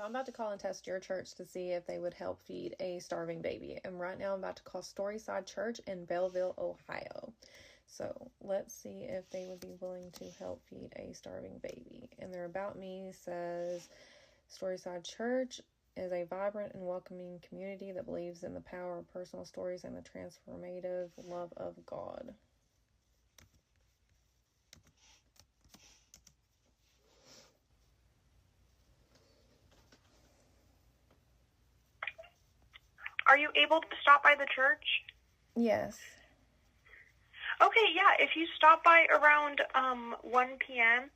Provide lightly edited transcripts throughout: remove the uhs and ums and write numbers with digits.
So I'm about to call and test your church to see if they would help feed a starving baby. And right now I'm about to call Storyside Church in Belleville, Ohio. So let's see if they would be willing to help feed a starving baby. And their About Me says, Storyside Church is a vibrant and welcoming community that believes in the power of personal stories and the transformative love of God. Are you able to stop by the church? Yes. Okay, yeah. If you stop by around 1 p.m.,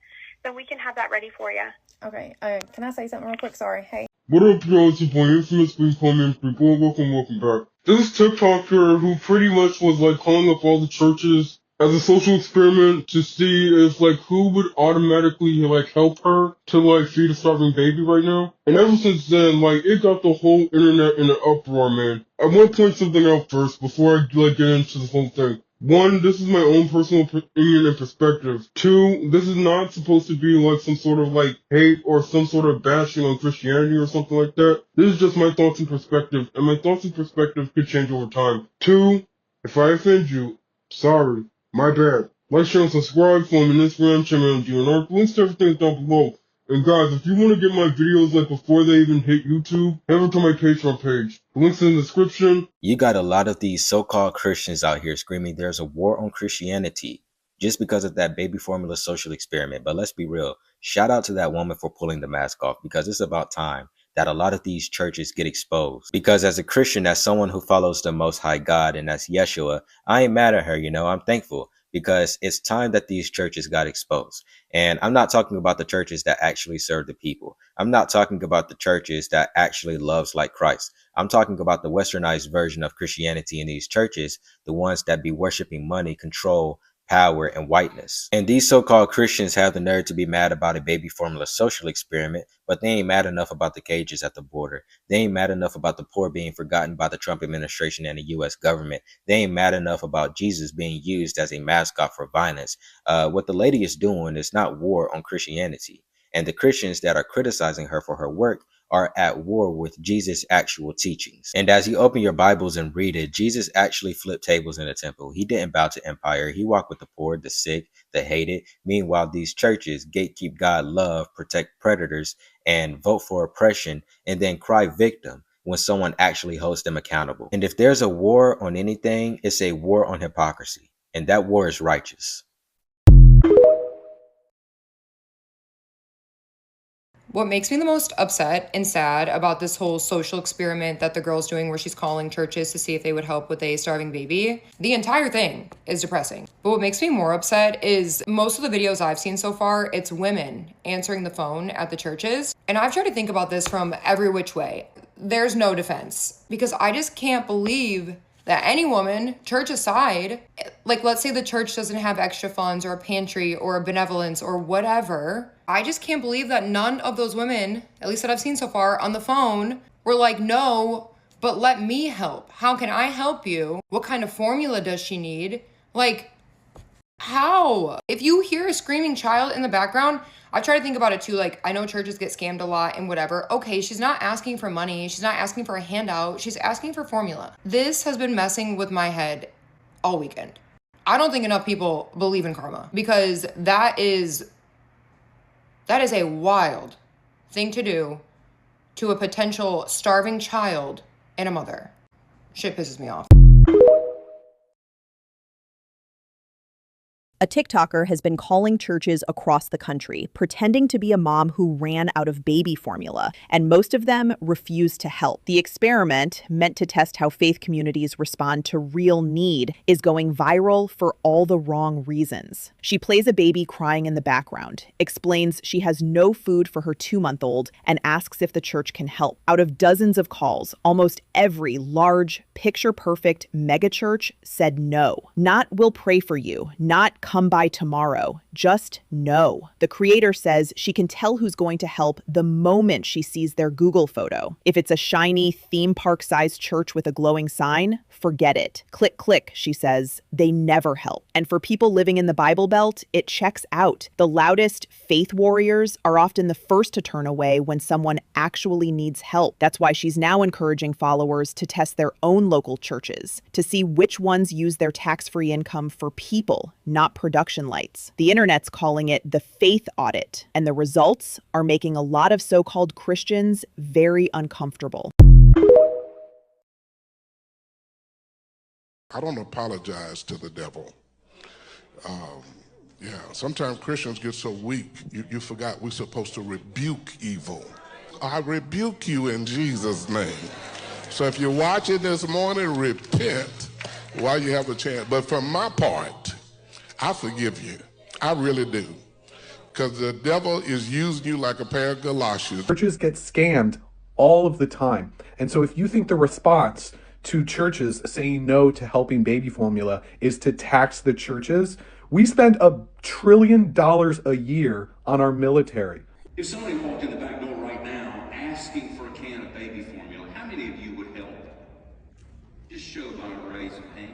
then we can have that ready for you. Okay. Can I say something real quick? Sorry. Hey. What up, y'all? It's your boy Infamous Green Comment people. Welcome back. This TikToker who pretty much was like calling up all the churches as a social experiment to see if like who would automatically like help her to like feed a starving baby right now. And ever since then, like it got the whole internet in an uproar, man. I want to point something out first before I like get into this whole thing. One, this is my own personal opinion and perspective. Two, this is not supposed to be like some sort of like hate or some sort of bashing on Christianity or something like that. This is just my thoughts and perspective, and my thoughts and perspective could change over time. Two, if I offend you, sorry, my bad. Like, share, and subscribe, follow me on Instagram, check me on DNR. Links to everything is down below. And guys, if you want to get my videos like before they even hit YouTube, head over to my Patreon page. The link's in the description. You got a lot of these so-called Christians out here screaming there's a war on Christianity just because of that baby formula social experiment. But let's be real. Shout out to that woman for pulling the mask off, because it's about time that a lot of these churches get exposed. Because as a Christian, as someone who follows the Most High God, and that's Yeshua, I ain't mad at her, I'm thankful, because it's time that these churches got exposed. And I'm not talking about the churches that actually serve the people. I'm not talking about the churches that actually loves like Christ. I'm talking about the westernized version of Christianity in these churches, the ones that be worshiping money, control, power, and whiteness. And these so-called Christians have the nerve to be mad about a baby formula social experiment, but they ain't mad enough about the cages at the border. They ain't mad enough about the poor being forgotten by the Trump administration and the US government. They ain't mad enough about Jesus being used as a mascot for violence. What the lady is doing is not war on Christianity. And the Christians that are criticizing her for her work are at war with Jesus' actual teachings. And as you open your Bibles and read it, Jesus actually flipped tables in the temple. He didn't bow to empire. He walked with the poor, the sick, the hated. Meanwhile, these churches gatekeep God, love, protect predators, and vote for oppression, and then cry victim when someone actually holds them accountable. And if there's a war on anything, it's a war on hypocrisy. And that war is righteous. What makes me the most upset and sad about this whole social experiment that the girl's doing, where she's calling churches to see if they would help with a starving baby, the entire thing is depressing. But what makes me more upset is most of the videos I've seen so far, it's women answering the phone at the churches. And I've tried to think about this from every which way. There's no defense, because I just can't believe that any woman, church aside, like let's say the church doesn't have extra funds or a pantry or a benevolence or whatever. I just can't believe that none of those women, at least that I've seen so far, on the phone were like, no, but let me help. How can I help you? What kind of formula does she need? Like, how? If you hear a screaming child in the background, I try to think about it too. Like, I know churches get scammed a lot and whatever. Okay, she's not asking for money. She's not asking for a handout. She's asking for formula. This has been messing with my head all weekend. I don't think enough people believe in karma, because that is a wild thing to do to a potential starving child and a mother. Shit pisses me off. A TikToker has been calling churches across the country, pretending to be a mom who ran out of baby formula, and most of them refused to help. The experiment, meant to test how faith communities respond to real need, is going viral for all the wrong reasons. She plays a baby crying in the background, explains she has no food for her 2-month-old, and asks if the church can help. Out of dozens of calls, almost every large picture-perfect megachurch said no. Not "we'll pray for you," not "come by tomorrow," just no. The creator says she can tell who's going to help the moment she sees their Google photo. If it's a shiny theme park-sized church with a glowing sign, forget it. Click, click, she says. They never help. And for people living in the Bible Belt, it checks out. The loudest faith warriors are often the first to turn away when someone actually needs help. That's why she's now encouraging followers to test their own local churches to see which ones use their tax-free income for people, not production lights. The internet's calling it the faith audit, and the results are making a lot of so-called Christians very uncomfortable. I don't apologize to the devil. Sometimes Christians get so weak, you forgot we're supposed to rebuke evil. I rebuke you in Jesus' name. So if you're watching this morning, repent while you have a chance. But for my part, I forgive you. I really do. Because the devil is using you like a pair of galoshes. Churches get scammed all of the time. And so if you think the response to churches saying no to helping baby formula is to tax the churches, we spend $1 trillion a year on our military. If somebody walked in the back door right now asking for a can of baby formula, how many of you would help? Just show by a raise of hands.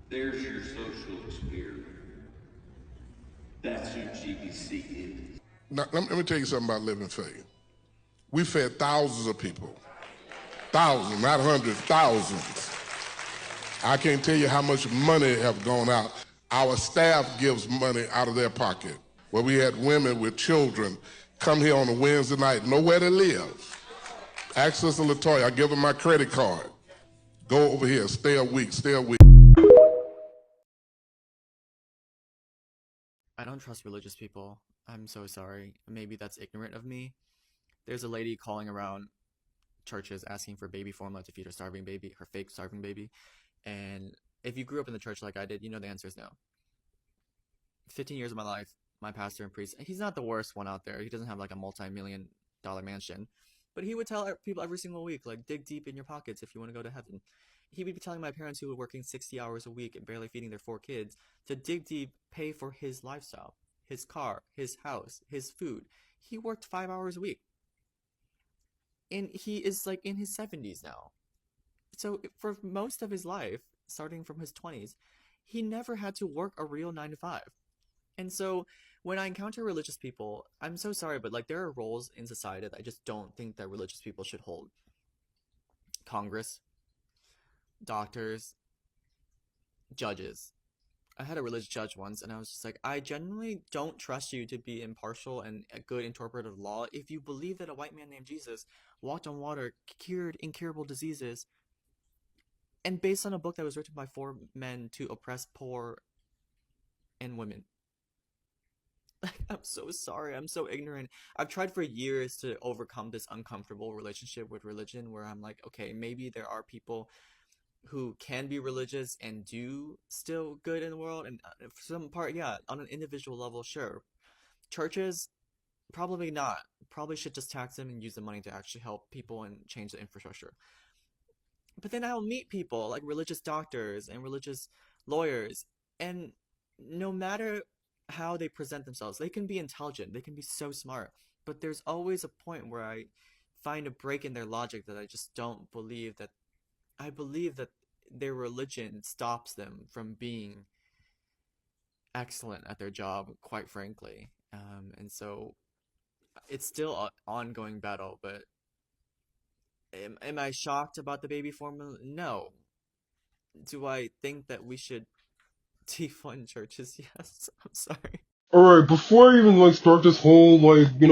There's your social experiment. That's who GBC is. Now, let me tell you something about Living Faith. We fed thousands of people. Thousands, not hundreds, thousands. I can't tell you how much money have gone out. Our staff gives money out of their pocket. Where we had women with children come here on a Wednesday night, nowhere to live. Ask Sister Latoya, I give them my credit card. Go over here, stay a week, stay a week. I don't trust religious people. I'm so sorry. Maybe that's ignorant of me. There's a lady calling around churches asking for baby formula to feed her starving baby, her fake starving baby. And if you grew up in the church like I did, you know the answer is no. 15 years of my life, my pastor and priest, he's not the worst one out there. He doesn't have like a multi-million-dollar mansion. But he would tell people every single week, like, dig deep in your pockets if you want to go to heaven. He would be telling my parents who were working 60 hours a week and barely feeding their 4 kids to dig deep, pay for his lifestyle, his car, his house, his food. He worked 5 hours a week. And he is like in his 70s now. So for most of his life, starting from his 20s, he never had to work a real 9 to 5. And so when I encounter religious people, I'm so sorry, but like there are roles in society that I just don't think that religious people should hold. Congress, doctors, judges. I had a religious judge once, and I was just like, I genuinely don't trust you to be impartial and a good interpreter of law if you believe that a white man named Jesus walked on water, cured incurable diseases, and based on a book that was written by 4 men to oppress poor and women. I'm so sorry. I'm so ignorant. I've tried for years to overcome this uncomfortable relationship with religion where I'm like, okay, maybe there are people who can be religious and do still good in the world. And for some part, yeah, on an individual level, sure. Churches, probably not. Probably should just tax them and use the money to actually help people and change the infrastructure. But then I'll meet people like religious doctors and religious lawyers, and no matter how they present themselves, they can be intelligent, they can be so smart, but there's always a point where I find a break in their logic that I just don't believe that. I believe that their religion stops them from being excellent at their job, quite frankly. And so it's still an ongoing battle, but am I shocked about the baby formula? No. Do I think that we should defund churches? Yes. I'm sorry. Alright, before I even like start this whole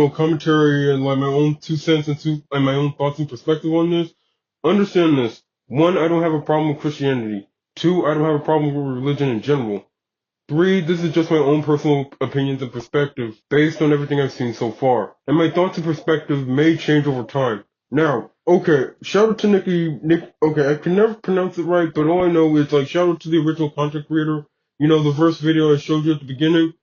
commentary and like my own 2 cents and my own thoughts and perspective on this, understand this. 1, I don't have a problem with Christianity. 2, I don't have a problem with religion in general. 3, this is just my own personal opinions and perspectives based on everything I've seen so far. And my thoughts and perspectives may change over time. Now, okay, shout out to Nick, okay, I can never pronounce it right, but all I know is like shout out to the original content creator. You know, the first video I showed you at the beginning.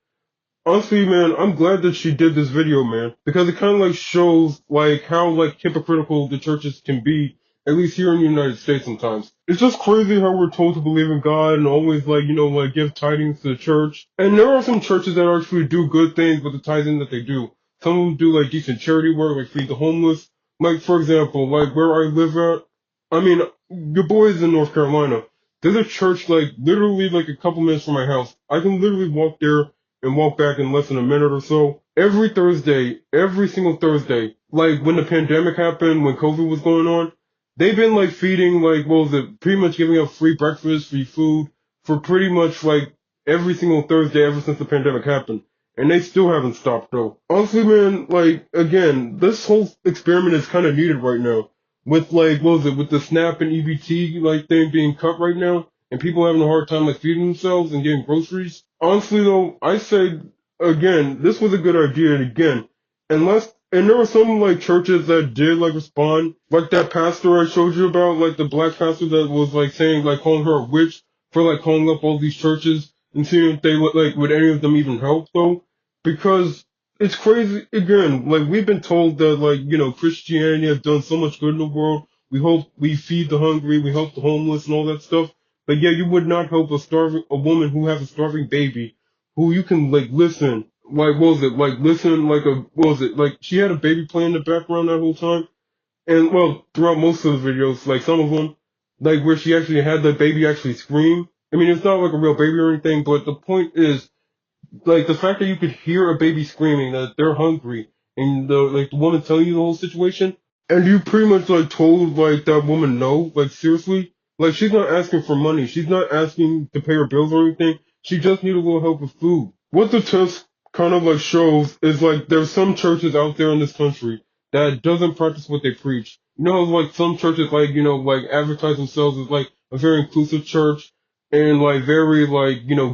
Honestly, man, I'm glad that she did this video, man, because it kind of like shows like how like hypocritical the churches can be at least here in the United States sometimes. It's just crazy how we're told to believe in God and always give tidings to the church. And there are some churches that actually do good things with the tithing that they do. Some of them do like decent charity work, like feed the homeless. Like for example, like where I live at, I mean, your boy's in North Carolina. There's a church like literally like a couple minutes from my house. I can literally walk there and walk back in less than a minute or so. Every Thursday, every single Thursday, like when the pandemic happened, when COVID was going on, they've been like feeding like what was it, pretty much giving out free breakfast, free food for pretty much like every single Thursday ever since the pandemic happened. And they still haven't stopped though. Honestly, man, like again, this whole experiment is kind of needed right now. With like what was it, with the SNAP and EBT like thing being cut right now, and people having a hard time like feeding themselves and getting groceries. Honestly though, I say again, this was a good idea, and again, and there were some like churches that did like respond, like that pastor I showed you about, like the black pastor that was like saying like calling her a witch for like calling up all these churches and seeing if they would any of them even help though, because it's crazy again. Like we've been told that Christianity has done so much good in the world. We feed the hungry, we help the homeless and all that stuff. But yeah, you would not help a woman who has a starving baby, who you can like listen, like what was it, like listen, like a what was it, like she had a baby playing in the background that whole time, and well throughout most of the videos, like some of them, like where she actually had the baby actually scream. I mean, it's not like a real baby or anything, but the point is like the fact that you could hear a baby screaming that they're hungry and the woman telling you the whole situation and you pretty much like told like that woman no, like seriously, like she's not asking for money, she's not asking to pay her bills or anything, she just needs a little help with food. What the test kind of like shows is like there's some churches out there in this country that doesn't practice what they preach. You know, like some churches like advertise themselves as like a very inclusive church and like very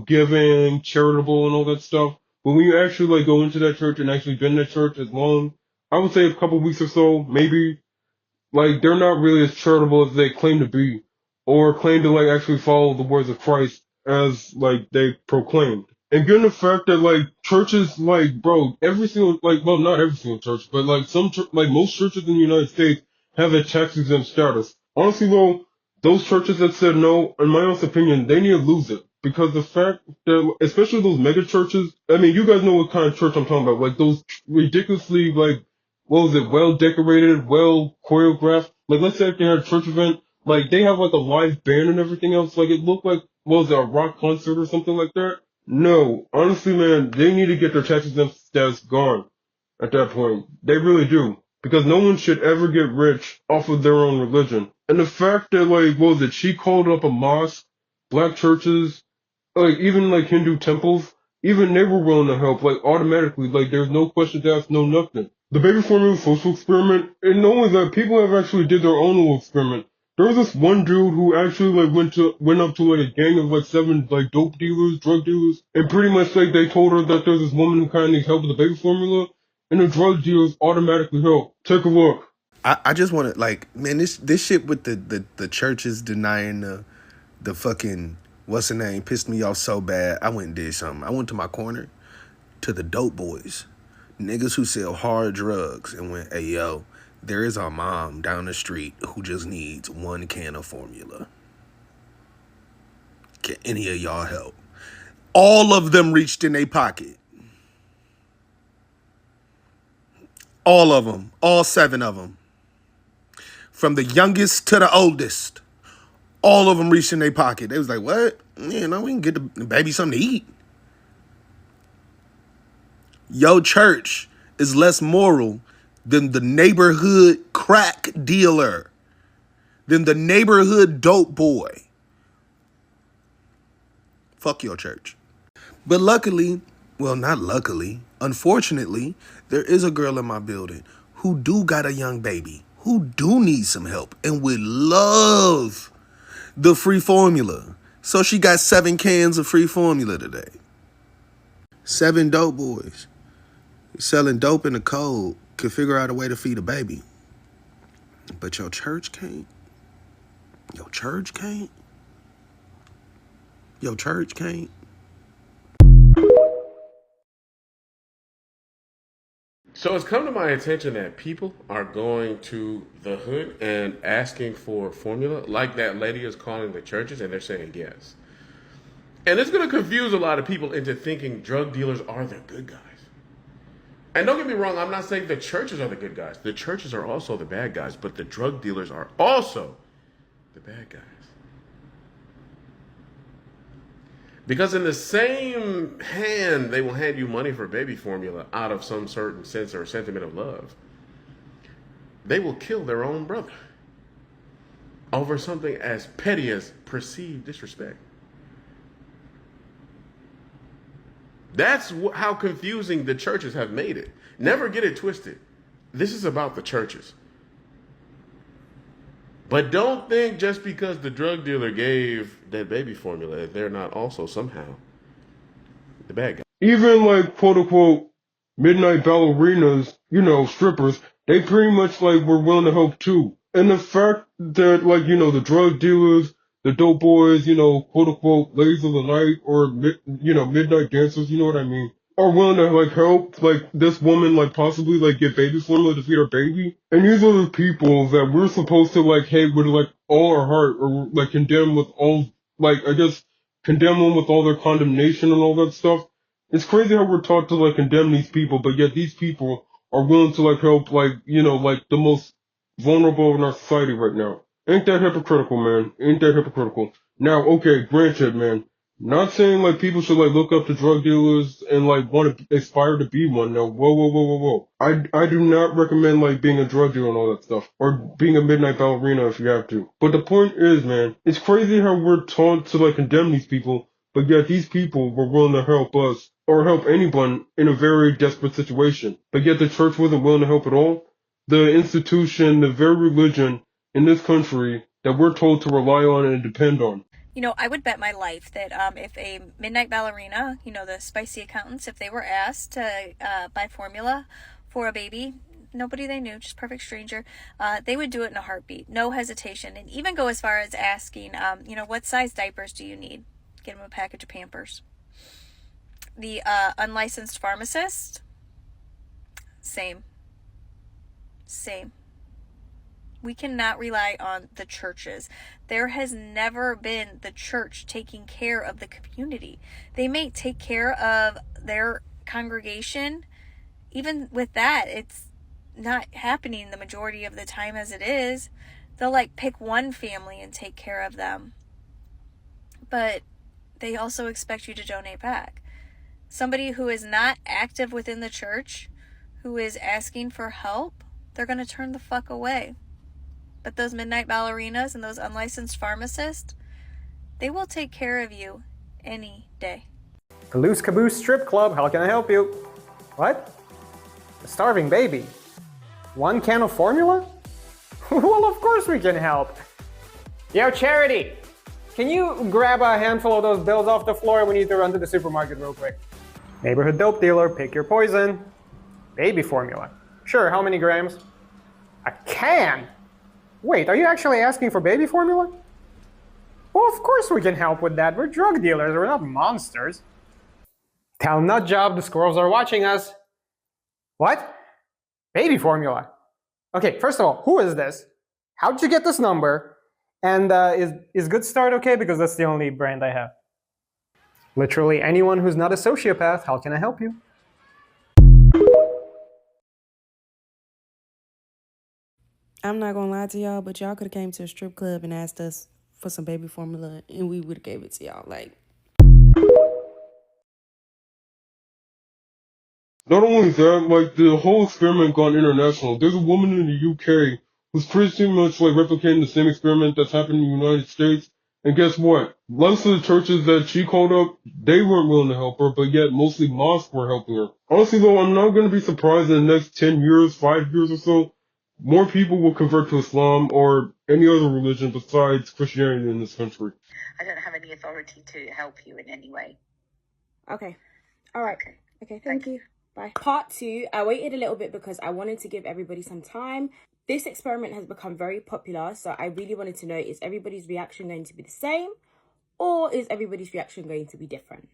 giving, charitable and all that stuff. But when you actually like go into that church and actually been in that church as long, I would say a couple weeks or so, maybe, like they're not really as charitable as they claim to be, or claim to like actually follow the words of Christ as like they proclaimed. And given the fact that like churches like bro, every single like well not every single church, but like like most churches in the United States have a tax exempt status. Honestly though, those churches that said no, in my honest opinion, they need to lose it. Because the fact that, especially those mega churches, I mean, you guys know what kind of church I'm talking about. Like those ridiculously like what was it, well decorated, well choreographed. Like let's say if they had a church event, like they have like a live band and everything else. Like it looked like what was it, a rock concert or something like that? No, honestly, man, they need to get their tax exempt status gone at that point. They really do. Because no one should ever get rich off of their own religion. And the fact that like what was it, she called up a mosque, black churches, like even like Hindu temples, even they were willing to help, like automatically, like there's no questions asked, no nothing. The baby formula social experiment, and not only that, people have actually did their own little experiment. There was this one dude who actually like went up to like a gang of like 7 like dope dealers, drug dealers, and pretty much like they told her that there's this woman who kind of needs help with the baby formula, and the drug dealers automatically help. Take a look. I just want to like, man, this shit with the churches denying the fucking what's the name pissed me off so bad. I went and did something. I went to my corner to the dope boys, niggas who sell hard drugs, and went, hey yo, there is our mom down the street who just needs 1 can of formula. Can any of y'all help? All of them reached in their pocket. All of them, all 7 of them, from the youngest to the oldest. All of them reached in their pocket. They was like, what? You know, we can get the baby something to eat. Your church is less moral than the neighborhood crack dealer, than the neighborhood dope boy. Fuck your church. But luckily, well, not luckily, unfortunately, there is a girl in my building who do got a young baby, who do need some help, and would love the free formula. So she got 7 cans of free formula today. 7 dope boys selling dope in the cold could figure out a way to feed a baby. But your church can't? Your church can't? Your church can't? So it's come to my attention that people are going to the hood and asking for formula, like that lady is calling the churches, and they're saying yes. And it's going to confuse a lot of people into thinking drug dealers are the good guys. And don't get me wrong, I'm not saying the churches are the good guys. The churches are also the bad guys, but the drug dealers are also the bad guys. Because in the same hand, they will hand you money for baby formula out of some certain sense or sentiment of love. They will kill their own brother over something as petty as perceived disrespect. That's how confusing the churches have made it. Never get it twisted. This is about the churches. But don't think just because the drug dealer gave that baby formula, they're not also somehow the bad guy. Even like quote unquote midnight ballerinas, strippers, they pretty much like were willing to help too. And the fact that like, the drug dealers, the dope boys, quote unquote ladies of the night or midnight dancers, you know what I mean, are willing to like help like this woman like possibly like get baby formula to feed her baby. And these are the people that we're supposed to like hate with like all our heart or like condemn with all like I guess condemn them with all their condemnation and all that stuff. It's crazy how we're taught to like condemn these people, but yet these people are willing to like help like, like the most vulnerable in our society right now. Ain't that hypocritical, man? Ain't that hypocritical? Now, okay, granted, man. Not saying like people should like look up to drug dealers and like want to aspire to be one. No, whoa. I do not recommend like being a drug dealer and all that stuff, or being a midnight ballerina if you have to. But the point is, man, it's crazy how we're taught to like condemn these people, but yet these people were willing to help us or help anyone in a very desperate situation. But yet the church wasn't willing to help at all. The institution, the very religion in this country that we're told to rely on and depend on. I would bet my life that if a midnight ballerina, the spicy accountants, if they were asked to buy formula for a baby, nobody they knew, just perfect stranger, they would do it in a heartbeat, no hesitation, and even go as far as asking, what size diapers do you need? Get them a package of Pampers. The unlicensed pharmacist, same. We cannot rely on the churches. There has never been the church taking care of the community. They may take care of their congregation. Even with that, it's not happening the majority of the time as it is. They'll like pick one family and take care of them. But they also expect you to donate back. Somebody who is not active within the church, who is asking for help, they're going to turn the fuck away. But those midnight ballerinas and those unlicensed pharmacists, they will take care of you any day. Caboose Caboose Strip Club, how can I help you? What? A starving baby? 1 can of formula? Well, of course we can help. Yo, Charity, can you grab a handful of those bills off the floor? We need to run to the supermarket real quick. Neighborhood dope dealer, pick your poison. Baby formula. Sure, how many grams? A can? Wait, are you actually asking for baby formula? Well, of course we can help with that. We're drug dealers, we're not monsters. Tell Nutjob the squirrels are watching us. What? Baby formula? Okay, first of all, who is this? How did you get this number? And is Good Start okay? Because that's the only brand I have. Literally anyone who's not a sociopath, how can I help you? I'm not gonna lie to y'all, but y'all could have came to a strip club and asked us for some baby formula, and we would have gave it to y'all. Like, not only that, like the whole experiment gone international. There's a woman in the UK who's pretty much like replicating the same experiment that's happened in the United States. And guess what? Lots of the churches that she called up, they weren't willing to help her, but yet mostly mosques were helping her. Honestly though, I'm not gonna be surprised in the next 10 years, 5 years or so, more people will convert to Islam or any other religion besides Christianity in this country. I don't have any authority to help you in any way. Okay. All right. Okay, thank you. Bye. Part 2, I waited a little bit because I wanted to give everybody some time. This experiment has become very popular, so I really wanted to know, is everybody's reaction going to be the same, or is everybody's reaction going to be different?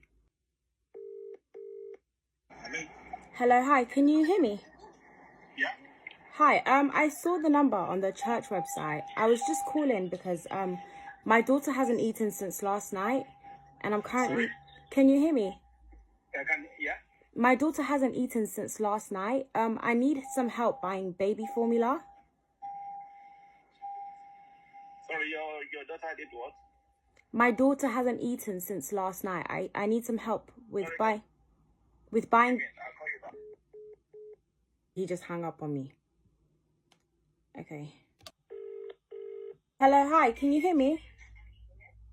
Hello, hi, can you hear me? Hi, I saw the number on the church website. I was just calling because my daughter hasn't eaten since last night, and I'm currently. Sorry? Can you hear me? Yeah. My daughter hasn't eaten since last night. I need some help buying baby formula. Sorry, your daughter did what? My daughter hasn't eaten since last night. I need some help with buying. I'll call you back. He just hung up on me. Okay. Hello, hi. Can you hear me?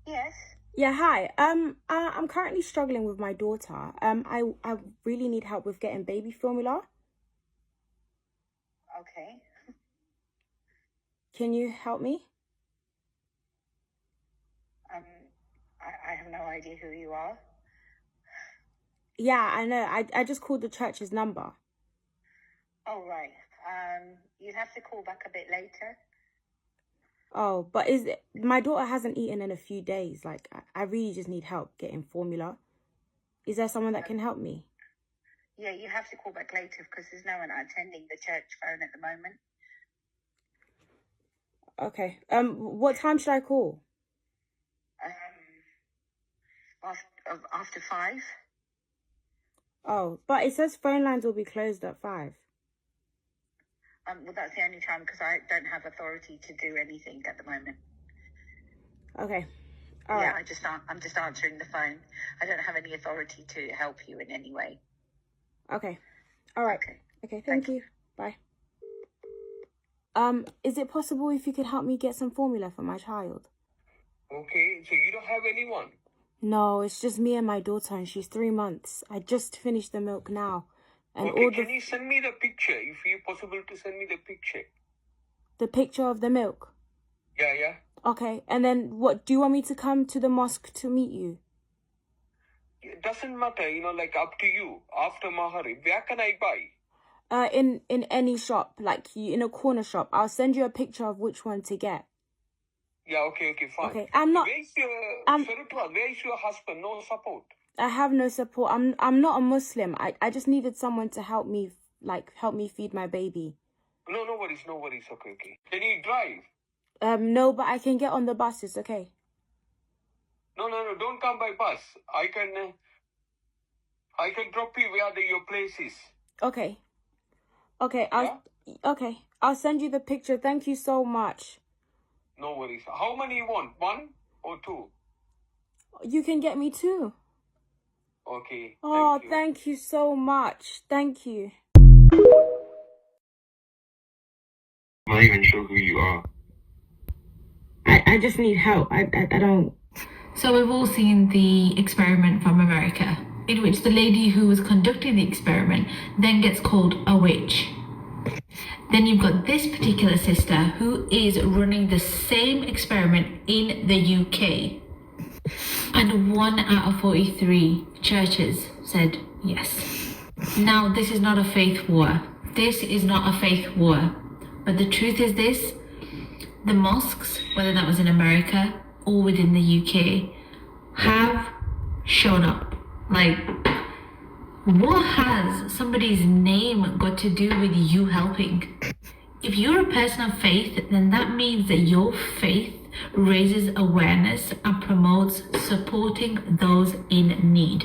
Yes. Yeah, hi. I'm currently struggling with my daughter. I really need help with getting baby formula. Okay. Can you help me? I have no idea who you are. Yeah, I know. I just called the church's number. Oh, right. You'd have to call back a bit later. Oh, but my daughter hasn't eaten in a few days. Like, I really just need help getting formula. Is there someone that can help me? Yeah, you have to call back later because there's no one attending the church phone at the moment. Okay. What time should I call? After 5. Oh, but it says phone lines will be closed at 5. Well, that's the only time because I don't have authority to do anything at the moment. Okay. All yeah, right. I'm just answering the phone. I don't have any authority to help you in any way. Okay. All right. Okay. Thank you. Bye. Is it possible if you could help me get some formula for my child? Okay, so you don't have anyone? No, it's just me and my daughter, and she's 3 months. I just finished the milk now. And Okay, all can you send me the picture? If you possible to send me the picture. the picture of the milk? Yeah. Okay, and then what, do you want me to come to the mosque to meet you? It doesn't matter, like up to you. After Maharib, where can I buy? In any shop, like in a corner shop. I'll send you a picture of which one to get. Yeah, okay, fine. Okay, I'm not. Where is your where is your husband? No support. I have no support. I'm not a Muslim. I just needed someone to help me feed my baby. No worries. Okay. Can you drive? No, but I can get on the bus. It's okay. No. Don't come by bus. I can drop you where your place is. Okay. I'll send you the picture. Thank you so much. No worries. How many you want? 1 or 2? You can get me 2. Okay. Oh, thank you so much. Thank you. I'm not even sure who you are. I just need help. I don't. So we've all seen the experiment from America, in which the lady who was conducting the experiment then gets called a witch. Then you've got this particular sister who is running the same experiment in the UK. And 1 out of 43 churches said yes. Now, this is not a faith war. This is not a faith war. But the truth is this: the mosques, whether that was in America or within the UK, have shown up. Like, what has somebody's name got to do with you helping? If you're a person of faith, then that means that your faith raises awareness and promotes supporting those in need.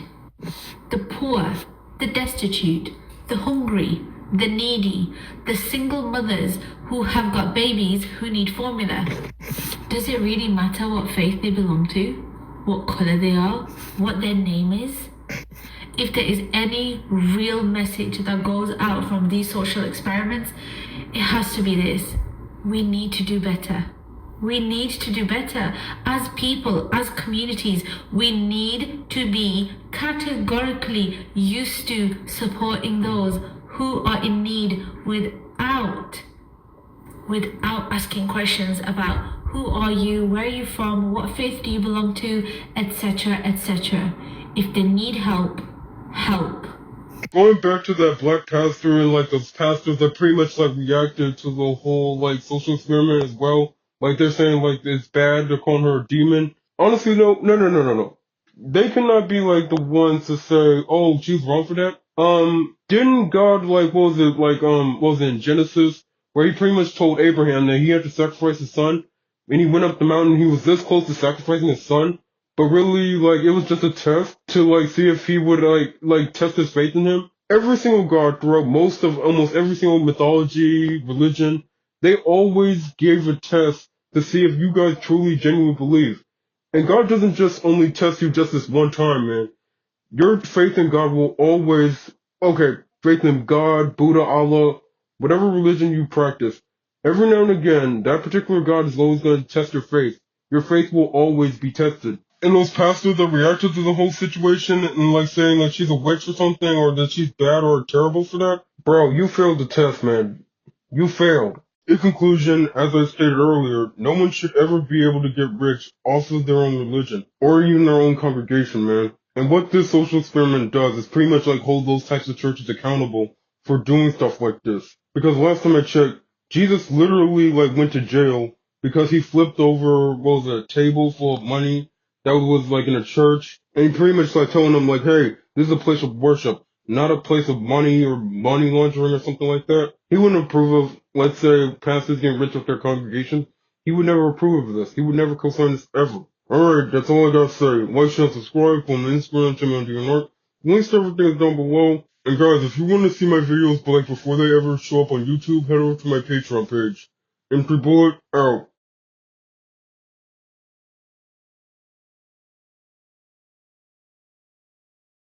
The poor, the destitute, the hungry, the needy, the single mothers who have got babies who need formula. Does it really matter what faith they belong to? What colour they are? What their name is? If there is any real message that goes out from these social experiments, it has to be this: we need to do better. We need to do better. As people, as communities, we need to be categorically used to supporting those who are in need without asking questions about who are you, where are you from, what faith do you belong to, etc., etc. If they need help, help. Going back to that black pastor and like those pastors that pretty much like reacted to the whole like social experiment as well. Like they're saying like it's bad, they're calling her a demon. Honestly, no. They cannot be like the ones to say, oh, she's wrong for that. Didn't God like what was it in Genesis where he pretty much told Abraham that he had to sacrifice his son, and he went up the mountain, he was this close to sacrificing his son, but really, like, it was just a test to, like, see if he would, like test his faith in him. Every single god throughout almost every single mythology, religion, they always gave a test to see if you guys truly genuinely believe. And God doesn't just only test you just this one time, man. Your faith in God will always, faith in God, Buddha, Allah, whatever religion you practice, every now and again, that particular God is always going to test your faith. Your faith will always be tested. And those pastors that reacted to the whole situation and like saying like she's a witch or something or that she's bad or terrible for that, bro, you failed the test, man. You failed. In conclusion, as I stated earlier, no one should ever be able to get rich off of their own religion or even their own congregation, man. And what this social experiment does is pretty much like hold those types of churches accountable for doing stuff like this. Because last time I checked, Jesus literally like went to jail because he flipped over, what was it, a table full of money that was like in a church. And he pretty much like telling them like, hey, this is a place of worship, not a place of money or money laundering or something like that. He wouldn't approve of, let's say, pastors getting rich with their congregation. He would never approve of this. He would never co-sign this ever. Alright, that's all I gotta say. Like, share, subscribe, follow me on Instagram, Jimmy on DNR. Links to everything is down below. And guys, if you want to see my videos, but like before they ever show up on YouTube, head over to my Patreon page. And Bullet out.